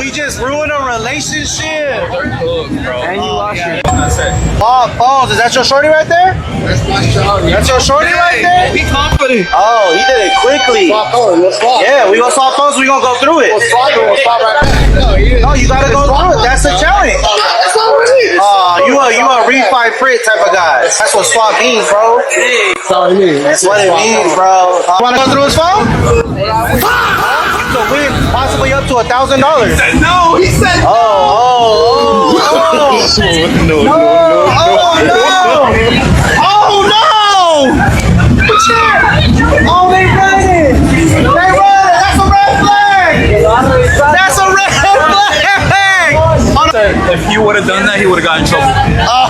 We just ruined a relationship. And you lost your. Balls, is that your shorty right there? That's my shot. That's your shorty right there? Be confident. Oh, he did it quickly. Yeah, we gonna swap phones. We gonna go through it. No, you gotta go through it. That's the challenge. You a refi Frit type of guy. That's what swap means, bro. That's what it means, bro. Wanna go through his phone? You could win possibly up to $1,000. No, he said Oh no! Oh, they running! They running! That's a red flag! That's a red flag! If he would have done that, he would have gotten in trouble. Oh.